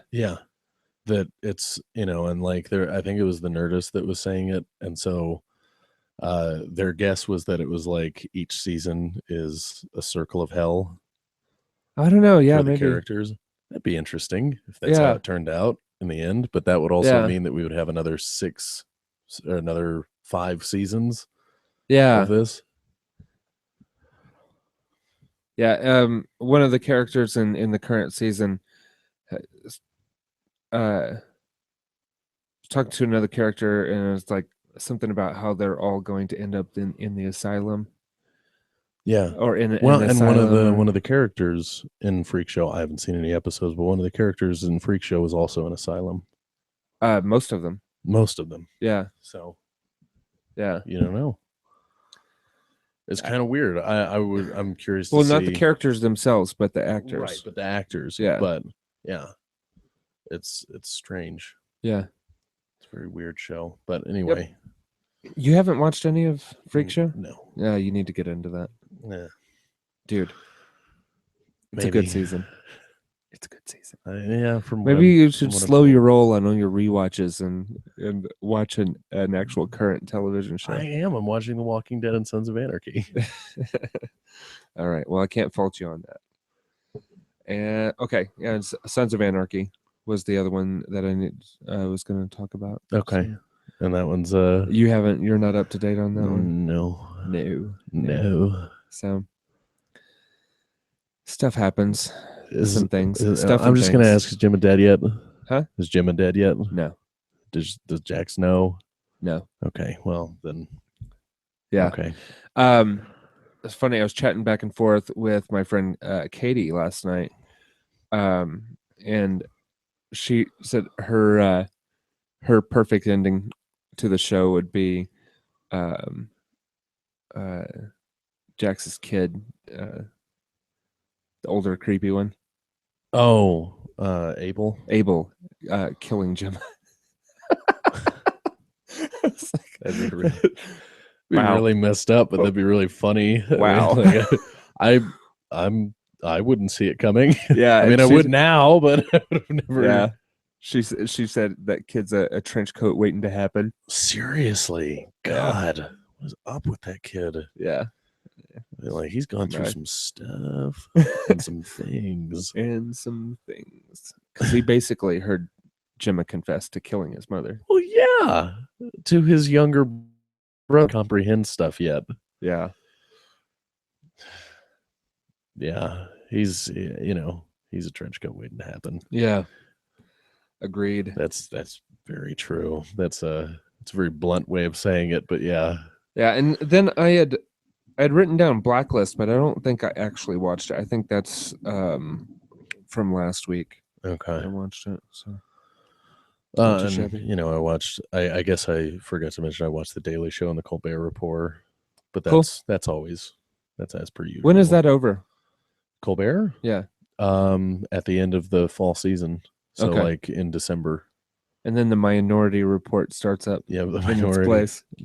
That it's, and like I think it was the Nerdist that was saying it, and so their guess was that it was like each season is a circle of hell. I don't know. Yeah, for the maybe characters. That'd be interesting if that's how it turned out in the end. But that would also mean that we would have another 5 seasons. Of this. Yeah. One of the characters in the current season, talking to another character, and it's like something about how they're all going to end up in the asylum. Yeah. Or in and one of the characters in Freak Show, I haven't seen any episodes, but one of the characters in Freak Show was also an asylum. Most of them. Yeah. So you don't know. It's kind of weird. I'm curious to see. Well, not the characters themselves, but the actors. Right, but the actors. Yeah. But yeah. It's strange. Yeah. It's a very weird show. But anyway. Yep. You haven't watched any of Freak Show? No. Yeah, you need to get into that. Yeah. Dude. It's a good season. It's a good season. Yeah. Maybe you should slow your roll on all your rewatches and watch an actual current television show. I am. I'm watching The Walking Dead and Sons of Anarchy. All right. Well, I can't fault you on that. And okay. Yeah, Sons of Anarchy was the other one that I was going to talk about. Okay. So. And that one's you're not up to date on that one? No. So stuff happens. Some things. I'm just gonna ask, is Jim dead yet? Huh? Is Jim dead yet? No. Does Jax know? No. Okay. Well then. Yeah. Okay. It's funny. I was chatting back and forth with my friend Katie last night, and she said her perfect ending to the show would be Jax's kid, the older creepy one. Oh, Abel killing Jim. That'd be really messed up, but that'd be really funny. Wow. I wouldn't see it coming. Yeah, I mean, I would now, but I would have never. Yeah. She said that kid's a trench coat waiting to happen. Seriously, God, what's up with that kid? Yeah, like he's gone through some stuff and some things, because he basically heard Jimma confess to killing his mother. Well, yeah, to his younger brother, comprehend stuff yet. Yeah, he's he's a trench coat waiting to happen. Yeah. Agreed. That's very true. It's a very blunt way of saying it, but yeah. Yeah, and then I had written down Blacklist, but I don't think I actually watched it. I think that's from last week. Okay. I watched it. So I watched I guess I forgot to mention I watched the Daily Show and the Colbert Report. But that's as per usual. When is that over? Colbert? Yeah. At the end of the fall season. So like in December. And then the Minority Report starts up. Yeah, the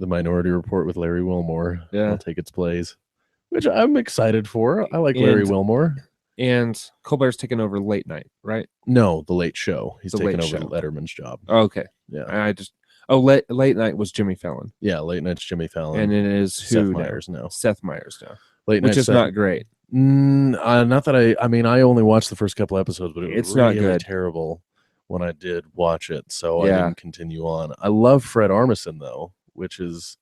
Minority Report with Larry Wilmore. Yeah. will take its place, which I'm excited for. I like Larry Wilmore. And Colbert's taking over late night, right? No, the Late Show. He's taking over Letterman's job. Oh, okay. Yeah. Late night was Jimmy Fallon. Yeah, late night's Jimmy Fallon. And it is Seth Meyers now. Seth Meyers now. Late night, which is not great. Not that I mean, I only watched the first couple episodes, but it was It's not really good. terrible when I did watch it, so I Yeah. didn't continue on. I love Fred Armisen though, which is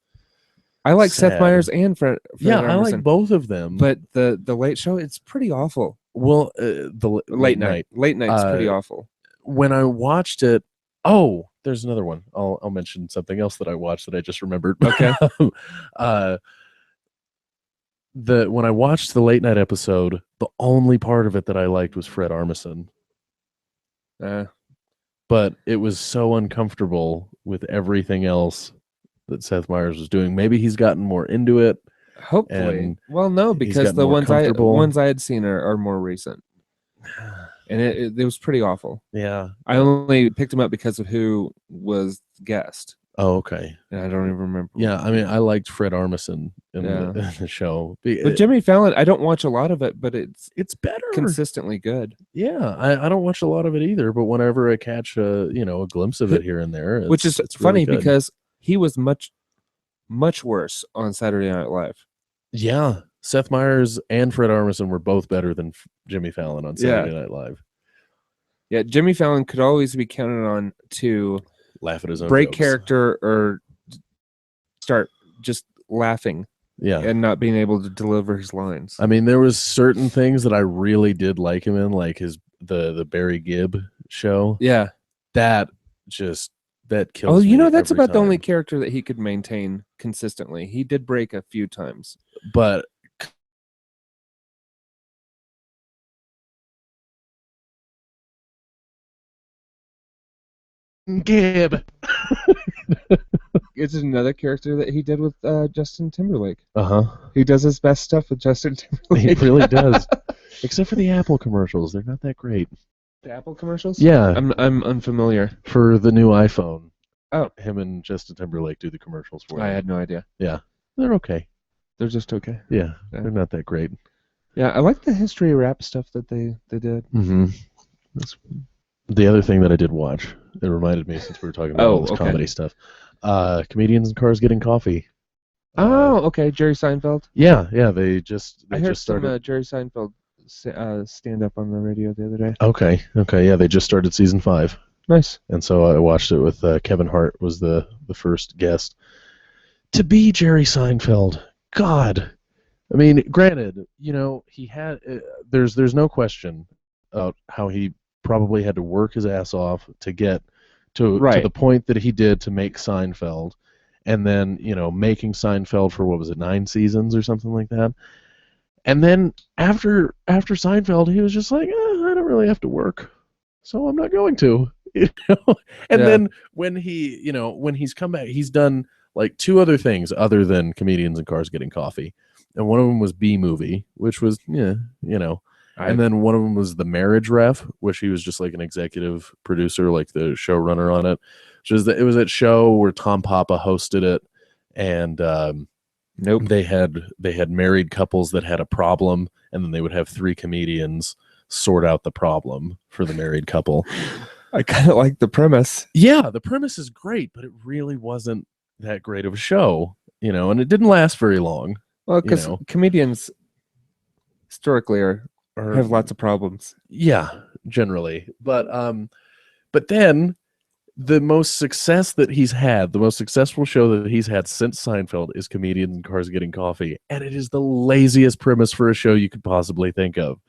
I like sad. Seth Meyers and Fred Yeah, Armisen, I like both of them. but the Late Show, it's pretty awful. Well, the late night's pretty awful. When I watched it, oh, there's another one. I'll mention something else that I watched that I just remembered. Okay. When I watched the late night episode, the only part of it that I liked was Fred Armisen. But it was so uncomfortable with everything else that Seth Meyers was doing. Maybe he's gotten more into it. Hopefully. Well, no, because the ones I had seen are more recent. And it was pretty awful. Yeah. I only picked him up because of who was guest. Oh, okay. And I don't even remember. Yeah, I mean, I liked Fred Armisen in the show. But Jimmy Fallon, I don't watch a lot of it, but it's better, consistently good. Yeah, I don't watch a lot of it either, but whenever I catch a glimpse of it here and there, which is funny really because he was much worse on Saturday Night Live. Yeah, Seth Meyers and Fred Armisen were both better than Jimmy Fallon on Saturday Night Live. Yeah, Jimmy Fallon could always be counted on to laugh at his own break jokes. Character or start just laughing. Yeah, and not being able to deliver his lines. I mean, there was certain things that I really did like him in, like the Barry Gibb show. Yeah, that kills. Oh, that's about the only character that he could maintain consistently. He did break a few times, but Gibb. It's another character that he did with Justin Timberlake. He does his best stuff with Justin Timberlake. He really does. Except for the Apple commercials. They're not that great. The Apple commercials? Yeah. I'm unfamiliar. For the new iPhone. Oh. Him and Justin Timberlake do the commercials for I had no idea. Yeah. They're okay. They're just okay. Yeah. They're not that great. Yeah, I like the history rap stuff that they did. Mm-hmm. The other thing that I did watch, it reminded me since we were talking about all this comedy stuff. Comedians in Cars Getting Coffee. Okay. Jerry Seinfeld. Yeah. They I heard just started some Jerry Seinfeld stand up on the radio the other day. Okay. Yeah, they just started season 5. Nice. And so I watched it with Kevin Hart was the first guest. To be Jerry Seinfeld, God. I mean, granted, he had there's no question about how he probably had to work his ass off to get to the point that he did to make Seinfeld, and then making Seinfeld for 9 seasons or something like that, and then after Seinfeld he was just like, I don't really have to work, so I'm not going to, and then when he's come back, he's done like 2 other things other than Comedians in Cars Getting Coffee, and one of them was B-Movie, which was and then one of them was The Marriage Ref, which he was just like an executive producer, like the showrunner on it. It was that show where Tom Papa hosted it, and they had married couples that had a problem, and then they would have 3 comedians sort out the problem for the married couple. I kind of like the premise. Yeah, the premise is great, but it really wasn't that great of a show, and it didn't last very long. Well, because comedians historically have lots of problems. Yeah, generally. But then the most success that he's had, the most successful show that he's had since Seinfeld is Comedians in Cars Getting Coffee. And it is the laziest premise for a show you could possibly think of.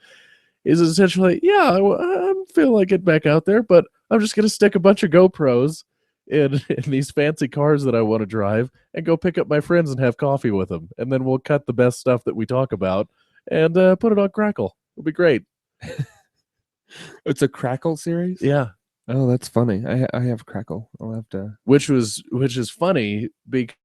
Is essentially, I feel like getting back out there, but I'm just going to stick a bunch of GoPros in these fancy cars that I want to drive and go pick up my friends and have coffee with them. And then we'll cut the best stuff that we talk about and put it on Crackle. It'll be great. It's a Crackle series? Yeah. Oh, that's funny. I have Crackle. I'll have to. Which is funny because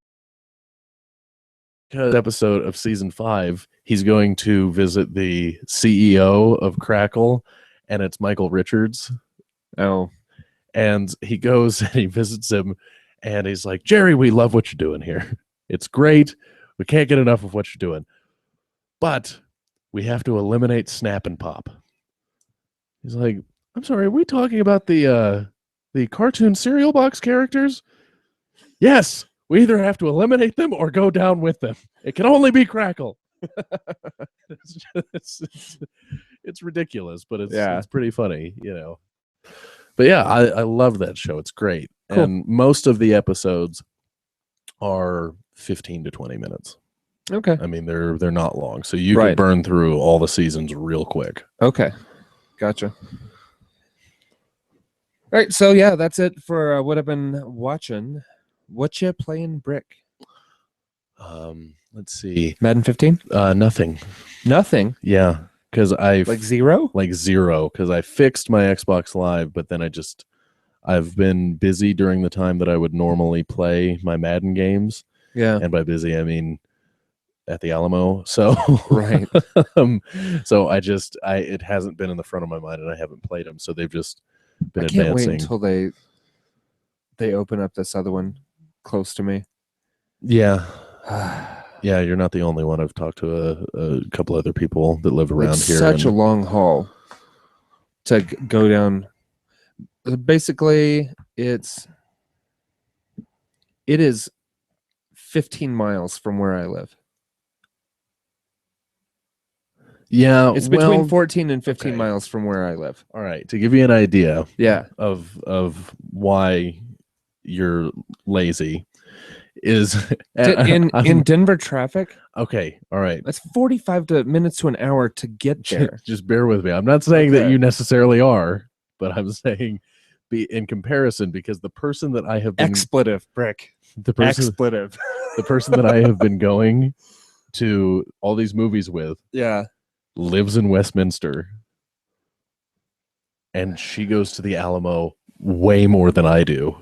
episode of season 5, he's going to visit the CEO of Crackle, and it's Michael Richards. Oh. And he goes and he visits him, and he's like, Jerry, we love what you're doing here. It's great. We can't get enough of what you're doing. But we have to eliminate Snap and Pop. He's like, I'm sorry, are we talking about the cartoon cereal box characters? Yes, we either have to eliminate them or go down with them. It can only be Crackle. It's ridiculous, but Yeah. it's pretty funny, you know. But yeah, I love that show. It's great. Cool. And most of the episodes are 15 to 20 minutes. Okay. I mean, they're not long, so you Right. can burn through all the seasons real quick. Okay. Gotcha. All right, so yeah, that's it for what I've been watching. What you playing brick? Let's see. Madden 15? Nothing. Nothing. Yeah, because like zero, because I fixed my Xbox Live, but then I've been busy during the time that I would normally play my Madden games. Yeah, and by busy I mean at the Alamo. So right. So it hasn't been in the front of my mind, and I haven't played them. So they've just been I can't advancing. wait until they open up this other one close to me. Yeah. Yeah, you're not the only one. I've talked to a couple other people that live around it's here. Such a long haul to go down. Basically, it is 15 miles from where I live. Yeah, it's between 14 and 15 miles from where I live. All right, to give you an idea, of why you're lazy is in Denver traffic. Okay, all right. That's 45 minutes to an hour to get there. Just bear with me. I'm not saying that you necessarily are, but I'm saying be in comparison, because the person that I have been expletive brick. The person that I have been going to all these movies with, lives in Westminster, and she goes to the Alamo way more than I do.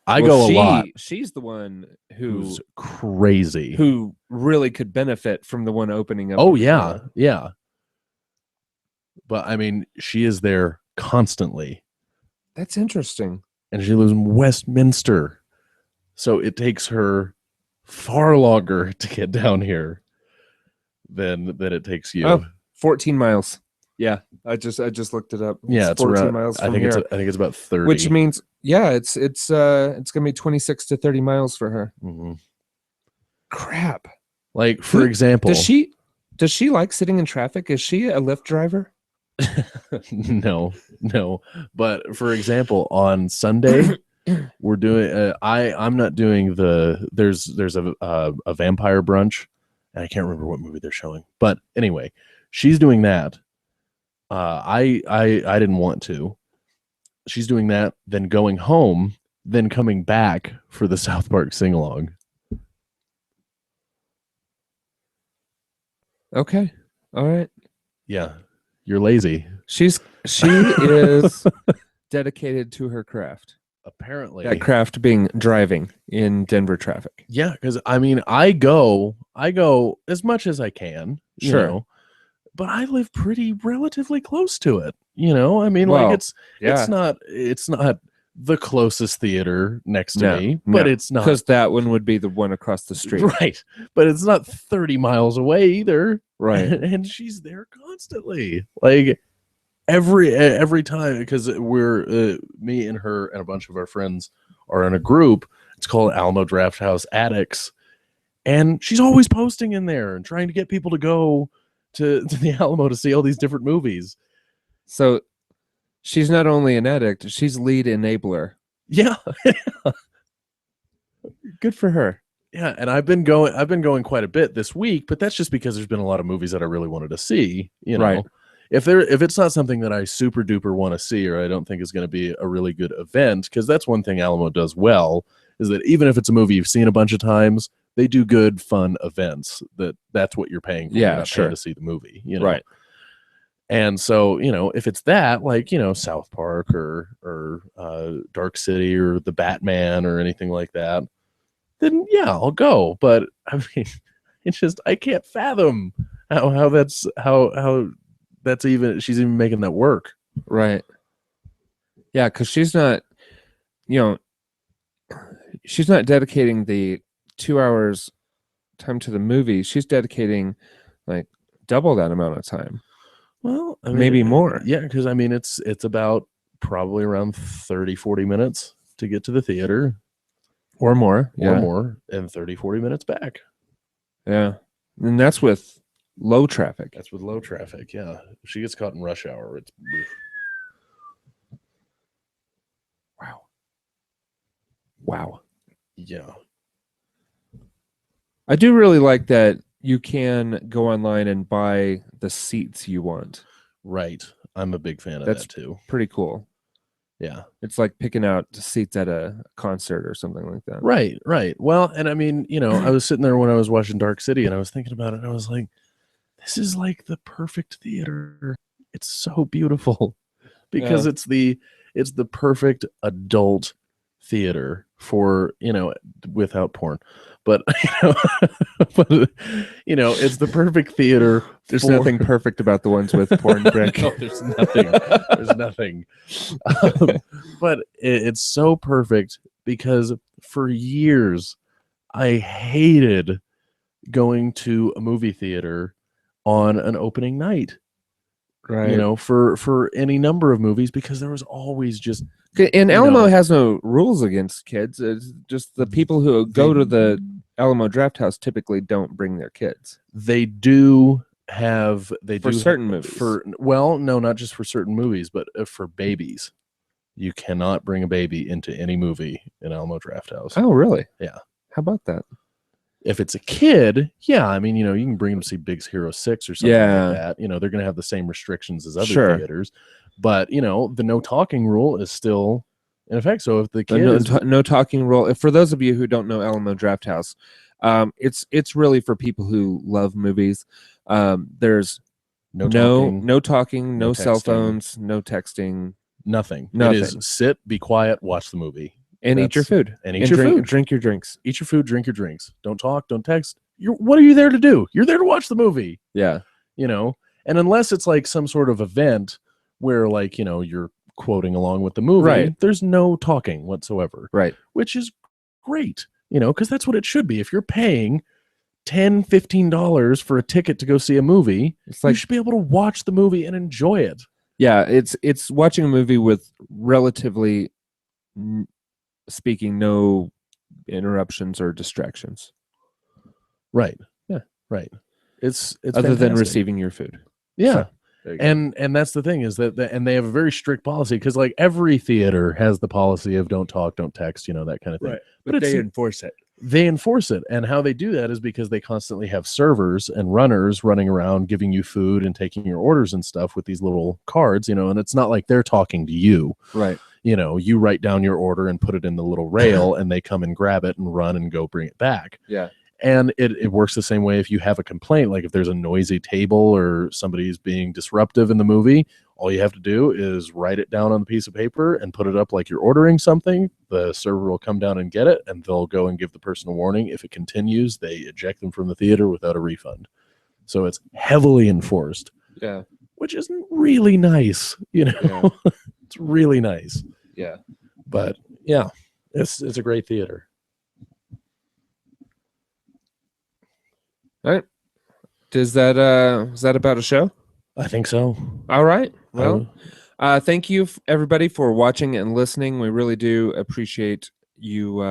I go a lot. She's the one who's crazy, who really could benefit from the one opening up. Oh yeah, yeah. But I mean, she is there constantly. That's interesting. And she lives in Westminster, so it takes her far longer to get down here than it takes you. Oh, 14 miles. Yeah, I just looked it up. It's 14 around, miles from I think here. I think it's about 30. Which means, it's gonna be 26 to 30 miles for her. Mm-hmm. Crap. Like, for example, does she like sitting in traffic? Is she a Lyft driver? No. But for example, on Sunday, we're doing. I'm not doing there's a vampire brunch, and I can't remember what movie they're showing. But anyway, she's doing that. I didn't want to. She's doing that, then going home, then coming back for the South Park sing along. Okay. All right. Yeah. You're lazy. She is dedicated to her craft. Apparently. That craft being driving in Denver traffic. Yeah, because I mean, I go as much as I can. Sure. You know, but I live pretty relatively close to it. You know, I mean, like it's not the closest theater next to me, but it's not, because that one would be the one across the street, right? But it's not 30 miles away either, right? And she's there constantly, like every time, because we're me and her and a bunch of our friends are in a group. It's called Alamo Draft House Addicts, and she's always posting in there and trying to get people to go to the Alamo to see all these different movies. So she's not only an addict, she's lead enabler. Yeah. Good for her. Yeah, and I've been going quite a bit this week, but that's just because there's been a lot of movies that I really wanted to see, you know. Right. If it's not something that I super duper want to see, or I don't think is going to be a really good event, because that's one thing Alamo does well, is that even if it's a movie you've seen a bunch of times, they do good, fun events. That's what you're paying for. Yeah, you're not paying to see the movie, you know. Right. And so, you know, if it's that, like, you know, South Park or Dark City or the Batman or anything like that, then yeah, I'll go. But I mean, it's just, I can't fathom how that's she's even making that work. Right. Yeah, because she's not, she's not dedicating the 2 hours time to the movie. She's dedicating like double that amount of time. Well, I mean, maybe more. Yeah, because I mean, it's about probably around 30-40 minutes to get to the theater. Or more. And 30-40 minutes back. Yeah. And that's with low traffic. That's with low traffic, yeah. If she gets caught in rush hour, it's... Wow. Yeah. I do really like that you can go online and buy the seats you want. Right. I'm a big fan of that too. Pretty cool. Yeah. It's like picking out seats at a concert or something like that. Right. Well, and I mean, I was sitting there when I was watching Dark City and I was thinking about it and I was like, this is like the perfect theater. It's so beautiful because it's the perfect adult theater for, without porn. But it's the perfect theater. There's nothing perfect about the ones with porn, Brick. No, there's nothing. There's nothing. But it's so perfect because for years I hated going to a movie theater on an opening night. Right. For any number of movies because there was always just... And Alamo has no rules against kids. It's just the people who go to the Alamo Draft House typically don't bring their kids. They do for certain movies. No, not just for certain movies, but for babies. You cannot bring a baby into any movie in Alamo Draft House. Oh, really? Yeah. How about that? If it's a kid, yeah, I mean, you can bring them to see Big Hero 6 or something like that. They're going to have the same restrictions as other theaters. But, the no talking rule is still in effect. So if the kid no talking rule, for those of you who don't know Alamo Draft House, it's really for people who love movies. There's no talking, no cell phones, no texting, nothing. It is sit, be quiet, watch the movie. And eat your food. And eat your food. Drink your drinks. Eat your food, drink your drinks. Don't talk, don't text. What are you there to do? You're there to watch the movie. Yeah. And unless it's like some sort of event where like, you're quoting along with the movie, there's no talking whatsoever. Right. Which is great, because that's what it should be. If you're paying $10, $15 for a ticket to go see a movie, it's like you should be able to watch the movie and enjoy it. Yeah, it's watching a movie with relatively speaking no interruptions or distractions. Right. Yeah. Right. It's other than receiving your food. Yeah. So, and that's the thing is that and they have a very strict policy because like every theater has the policy of don't talk, don't text, that kind of thing. Right. But they enforce it. They enforce it. And how they do that is because they constantly have servers and runners running around giving you food and taking your orders and stuff with these little cards, and it's not like they're talking to you. Right. You write down your order and put it in the little rail and they come and grab it and run and go bring it back. Yeah. And it works the same way if you have a complaint, like if there's a noisy table or somebody's being disruptive in the movie, all you have to do is write it down on the piece of paper and put it up like you're ordering something. The server will come down and get it, and they'll go and give the person a warning. If it continues, they eject them from the theater without a refund. So it's heavily enforced. Yeah. Which isn't really nice, Yeah. It's really nice. Yeah. But yeah, it's a great theater. All right. Is that about a show? I think so. All right. Well, thank you everybody for watching and listening. We really do appreciate you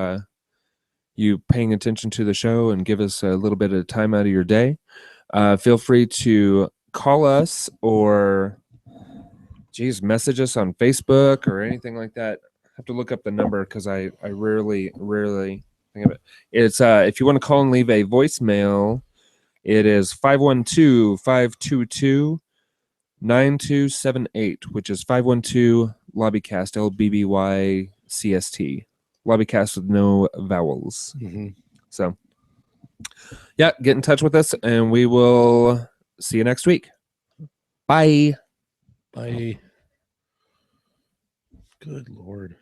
you paying attention to the show and give us a little bit of time out of your day. Feel free to call us or message us on Facebook or anything like that. I have to look up the number because I rarely think of it. It's if you want to call and leave a voicemail, it is 512-522-9278, which is 512 Lobbycast, LBBYCST. Lobbycast with no vowels. Mm-hmm. So, yeah, get in touch with us, and we will see you next week. Bye. Bye. Good Lord.